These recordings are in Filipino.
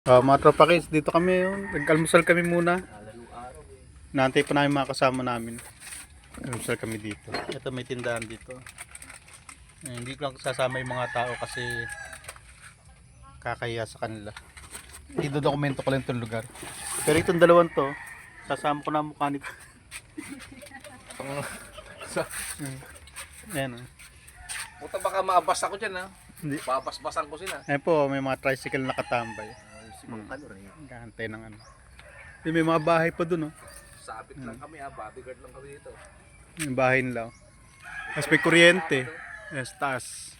Mga tropa kids, dito kami. Nag-almusal kami muna. Naantay pa namin mga kasama namin. Almusal kami dito. Ito may tindahan dito. Hindi ko lang sasama yung mga tao kasi kakahiya sa kanila. Idodokumento ko lang itong lugar. Pero itong dalawang to, sasama ko na ang mukha nito. Ayan. Puta baka maabas ako dyan ha. Hindi. Babasbasan ko sila. Ayan po, may mga tricycle na nakatambay. Si Mang Kano rin. Gantay ng ano. May mga bahay pa dun, oh. Sabit lang kami ha. Bodyguard lang kami dito. Yung bahay nila, oh. Tapos may kuryente. Yes, taas.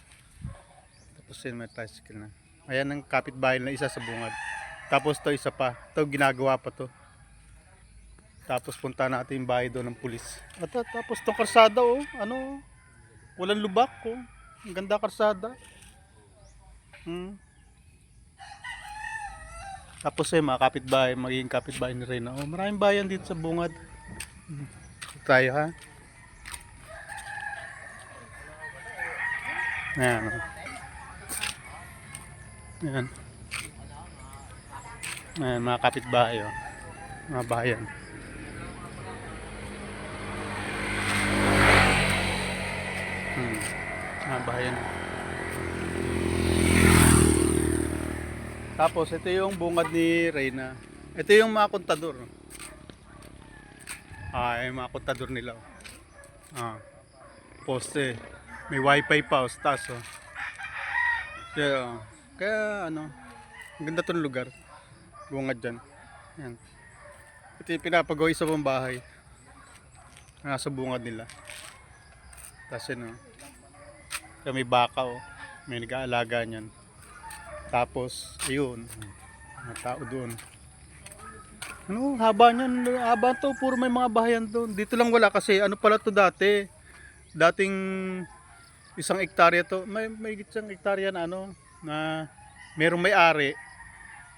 Tapos yun, may tricycle na. Ayan ang kapitbahay na isa sa bungad. Tapos to isa pa. Ito ginagawa pa to. Tapos punta natin yung bahay doon ng pulis. At tapos tong karsada, oh. Ano, walang lubak, oh. Ang ganda karsada. Tapos mga kapitbahay, magiging kapitbahay ni Reyna. Oh, maraming bayan dito sa bungad. Tayo ha. Ayan. Ayan. Ayan, mga kapitbahay, oh. Mga bayan. Mga bayan. Tapos ito yung bungad ni Reyna. Ito yung mga kontador. Yung mga kontador nila. Poste. May wifi pa, taas, oh. Kaya ano, ang ganda tong lugar. Bungad dyan. Ayan. Ito yung pinapagawa sa pang bahay. Nasa bungad nila. Tapos yun, oh. Kaya may baka, oh. May nag-aalaga niyan. Tapos, ayun. Mga tao doon. Ano, haba niyan. Haba to. Puro may mga bahayan doon. Dito lang wala kasi ano pala to dati. Dating 1 hektarya to. May isang hektarya na ano. Na merong may-ari.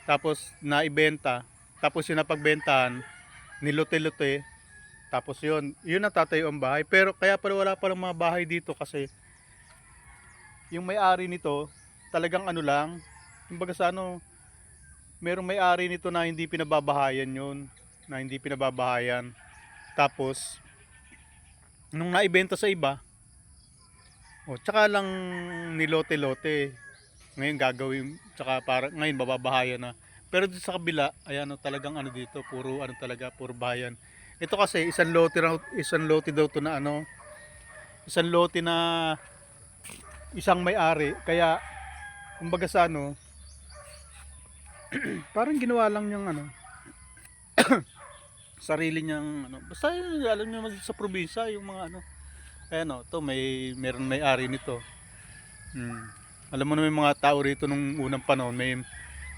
Tapos, naibenta. Tapos yung napagbentahan. Nilote-lote. Tapos yun natatayo ang bahay. Pero kaya pala wala palang mga bahay dito kasi yung may-ari nito talagang ano lang. Kumbaga sa ano, merong may-ari nito na hindi pinababahayan yun. Na hindi pinababahayan. Tapos, nung naibenta sa iba, tsaka lang nilote-lote. Ngayon gagawin, tsaka ngayon bababahayan na. Pero dito sa kabila, ayan, talagang ano dito, puro ano talaga, puro bahayan. Ito kasi isang lote daw to na ano, isang lote na isang may-ari. Kaya, kumbaga sa ano, parang ginawa lang niyang ano, sarili niyang ano. Basta yun, alam niyo sa probinsya yung mga ano. Ayan, to meron may-ari nito. Alam mo na may mga tao rito nung unang panahon, may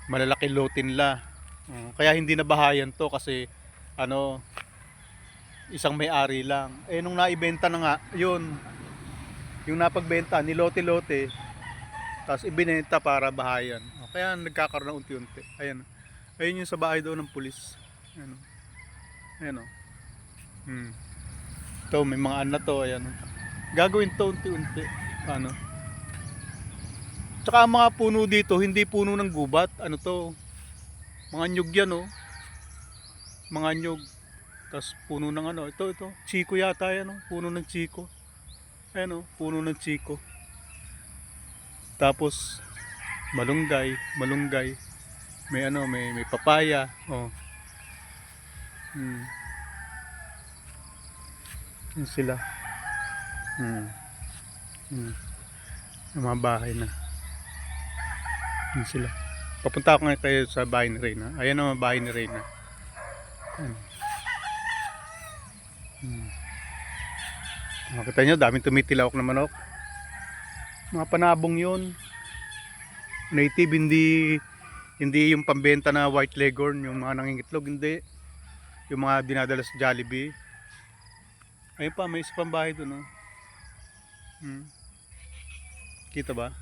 malalaki lote nila. Kaya hindi nabahayan to kasi ano, isang may-ari lang. Nung naibenta na nga, yun, yung napagbenta, nilote-lote, tapos ibinenta para bahayan. Kaya nagkakaroon ng unti-unti. Ayan. Ayun yung sa bahay daw ng pulis. Ayan. Ayan, oh. Ito, may mga anak to. Ayan. Gagawin to unti-unti. Ano? Tsaka ang mga puno dito, hindi puno ng gubat. Ano to? Mga nyug yan, oh. Mga nyug. Tapos puno ng ano. Ito. Chiko yata yan, oh. Puno ng chiko. Ayan, oh. Puno ng chiko. Tapos malunggay. May ano, may papaya, oh. Yun sila. Yung mga bahay na. Yun sila. Papunta ako ngayon tayo sa bahay ni Reyna. Ayan ang bahay ni Reyna. Makita nyo, daming tumitilawak na manok. Mga panabong yun. Native, hindi yung pambenta na white leghorn, yung mga nangingitlog, hindi. Yung mga dinadala sa Jollibee. Ayun pa, may isa pang bahay doon, oh. Kita ba?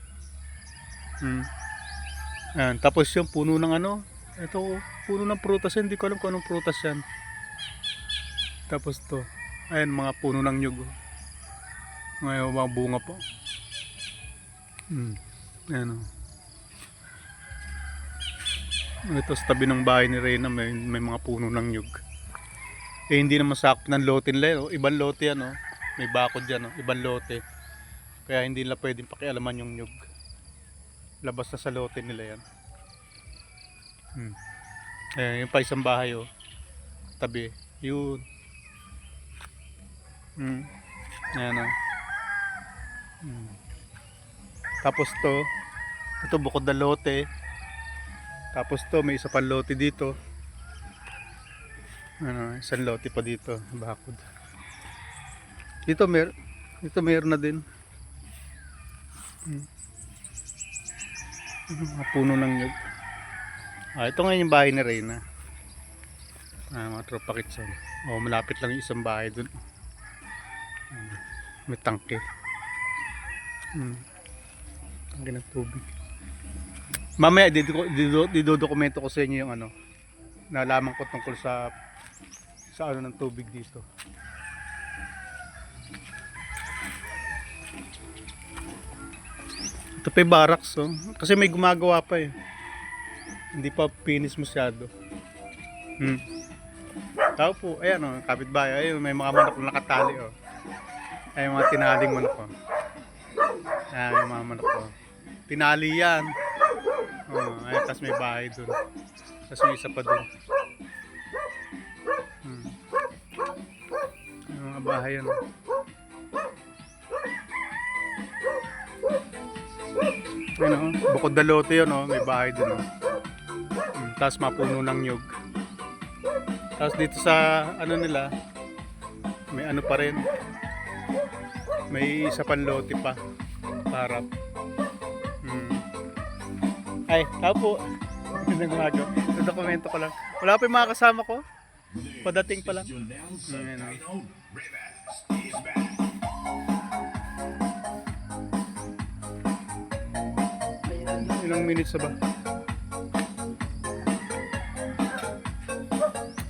Ayan, tapos yung puno ng ano, ito, puno ng prutas yan, hindi ko alam kung anong prutas yan. Tapos to, ayan, mga puno ng nyug, oh. Ngayon, mga bunga po. Ayan, oh. Ito sa tabi ng bahay ni Reyna may mga puno ng nyug. Eh hindi naman sakop ng lote nila, oh. Ibang lote yan, oh. May bakod dyan, oh. Ibang lote. Kaya hindi nila pwedeng pakialaman yung nyug. Labas na sa lote nila yan. Yung pa isang bahay, oh. Tabi. Yun. Ayan, oh. Tapos ito bukod na lote. Tapos may isa pang lote dito. Isang lote pa dito, bakod. Dito meron na din. Mga puno ng nyug. Ito ngayon yung bahay ni Reyna. Mga tropa kitson. Malapit lang yung isang bahay dun. May tangke. Tangke ng tubig. Mamaya didodokumento ko sa inyo yung nalaman ko tungkol sa ng tubig dito. Ito pa yung barracks, oh. Kasi may gumagawa pa eh. Hindi pa finish masyado. Tao po, ayan, oh, kapitbahay. Ayun, may mga manok na nakatali, oh. Ay, mga tinaling manok, oh. Ayan, yung mga manok, oh. Tinali yan. Ayan, tas may bahay dun. Tas may isa pa dun. Yung mga bahay yan. Ayan, bukod na lote yun, may bahay dun. Tas mapuno ng nyug. Tas dito sa nila, may pa rin. May isa pang lote pa. Harap. Ay, tao po. Nagmagaw. Dokumento ko lang. Wala pa yung mga kasama ko. Padating pa lang. Ilang minutes na ba?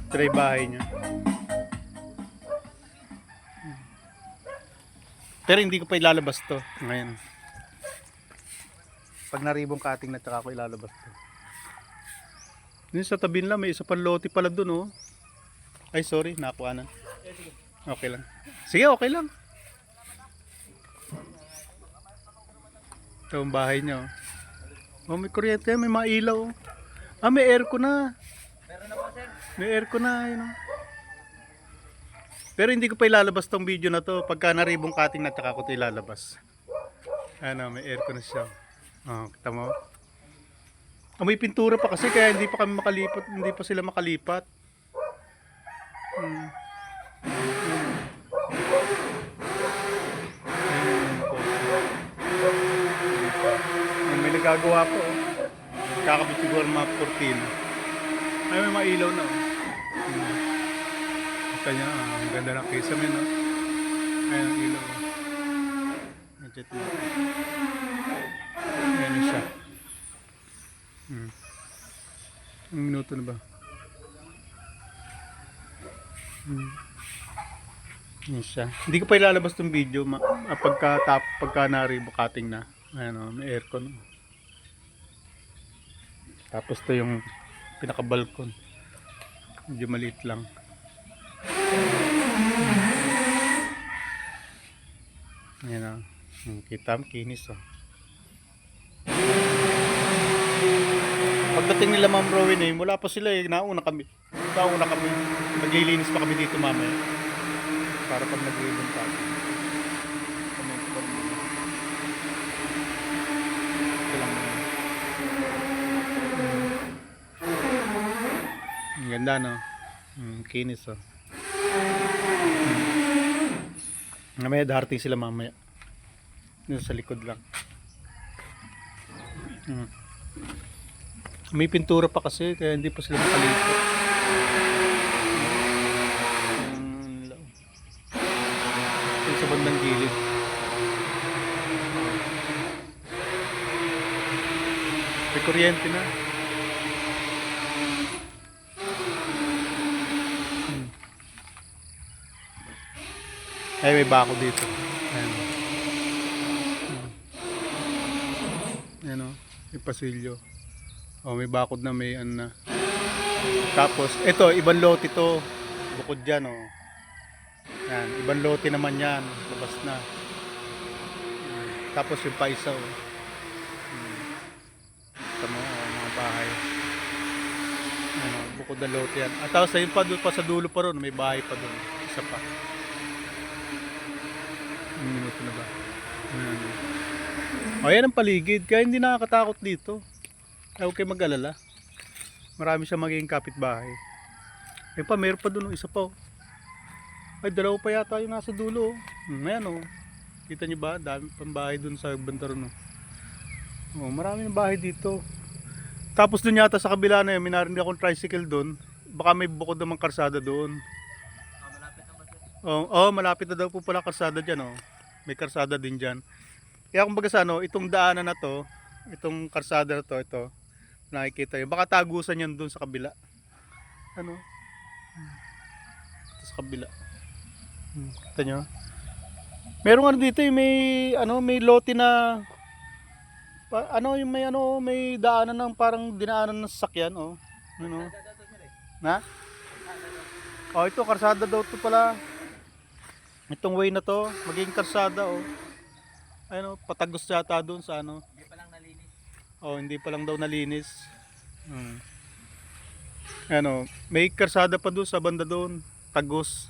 Try bahay niya. Pero hindi ko pa ilalabas to ngayon. Pag naribong cutting na tsaka ko ilalabas to. Dito sa tabi nila may isa pang lote pala dun, oh. Ay sorry, nakuha na. Okay lang. Sige, okay lang. Ito ang bahay niya, oh. May kuryente, may mailaw, oh. May aircon na. Meron na po, sir. May aircon na, yun, oh. Pero hindi ko pa ilalabas tong video na to. Pagka naribong cutting na tsaka ko ito ilalabas. May aircon na siya. Kita mo? May pintura pa kasi kaya hindi pa kami makalipat, hindi pa sila makalipat. May nagagawa po. Kakabit siguro mga 14. Ay, may mailaw na. Kita niya, ang ganda ng kisame, no? Ayan ang ilaw. Medyo na. Ayan siya. Ang minuto na ba? Ayan siya. Hindi ko pa ilalabas tong video pagka naribukating na. Ayan, oh, may aircon. Tapos to yung pinaka-balkon. Medyo maliit lang. Ayan, oh. Kita ang kinis, oh. Pagdating nila Ma'am Rowin, wala pa sila, nauna kami. Naglilinis pa kami dito mamaya. Para pag nag-ribbon pa. Ito lang. Ang ganda, no? Kinis, oh. Mamaya darating sila mamaya. Dito sa likod lang. May pintura pa kasi kaya hindi pa sila makalipat. Yung sa bandang gilid. May kuryente na. Ay, may bako dito. Ayan. Ayan, o. May pasilyo. Oh, may bakod na may ano na. Tapos, ito, ibang lote to. Bukod dyan, oh. Yan, ibang lote naman yan. Labas na. Tapos yung pa isa, oh. Ito mo, oh, mga bahay. Ano, bukod na lote yan. At tapos, ayun pa, doon pa sa dulo pa ron. May bahay pa doon. Isa pa. Minuto na ba? O, yan ang paligid. Kaya hindi nakakatakot dito. Kaya huwag kayo mag-alala. Marami siya magiging kapitbahay. Ayun pa, meron pa doon. Isa pa, oh. Ay, dalawa pa yata yung nasa dulo, oh. Ayan, oh. Kita nyo ba? Dami pang bahay doon sa Bantaron, oh. Oh, marami ng bahay dito. Tapos doon yata sa kabila na yun, may narinig akong tricycle doon. Baka may bukod namang karsada doon. Oh, malapit na daw po pala karsada dyan, oh. May karsada din dyan. Kaya kumbaga sa ano, itong daanan na to, itong karsada na to, ito, nakikita yun. Baka tagusan yan doon sa kabila. Ano? Ito sa kabila. Kita nyo? Meron ano dito, yung may lote na yung may daanan ng parang dinaanan ng sasakyan, oh. Ano? Na? Oh, ito karsada daw to pala. Itong way na to, maging karsada, oh. Ayun, oh, patagos yata doon sa ano. Hindi pa lang nalinis. Oh, hindi pa lang daw nalinis. Ano, may karsada pa doon sa banda doon, tagos.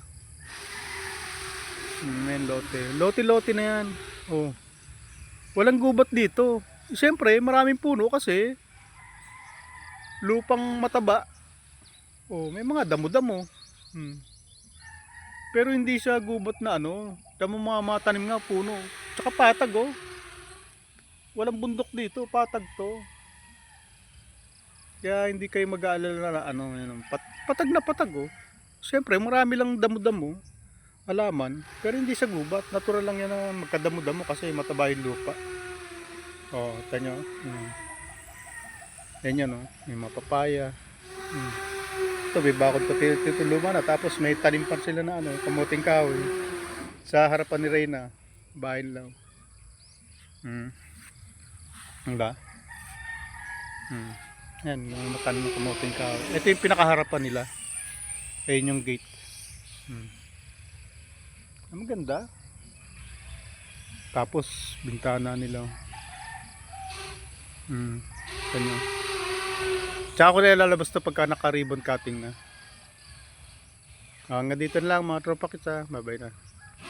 May lote. Lote-lote na yan. Oh. Walang gubat dito. Siyempre, maraming puno kasi lupang mataba. Oh, may mga damo-damo. Pero hindi siya gubat na ano. Damo mga tanim nga puno. Tsaka patag, oh. Walang bundok dito, patag to. Kaya hindi kayo mag-aalala na ano, patag na patag, oh. Siyempre, marami lang damo-damo, halaman, pero hindi siya gubat. Natural lang yan na magkadamo-damo kasi mataba yung lupa. Oh, tanyo. Yan yan, oh. May mapapaya. Ito, may bakod pa titulungan na. Tapos may tanim pa sila na ano, kamuting kahoy. Sa harapan ni Reyna, bahay lang. Diba? Yan, yung matanim ng kamuting kahoy. Ito yung pinakaharapan nila. Ayun yung gate. Ang maganda. Tapos bintana nila. Ganyan. Tsaka ko na lalabas na pagka naka-ribbon cutting na. Hanggang dito na lang mga tropa kita. Bye bye na.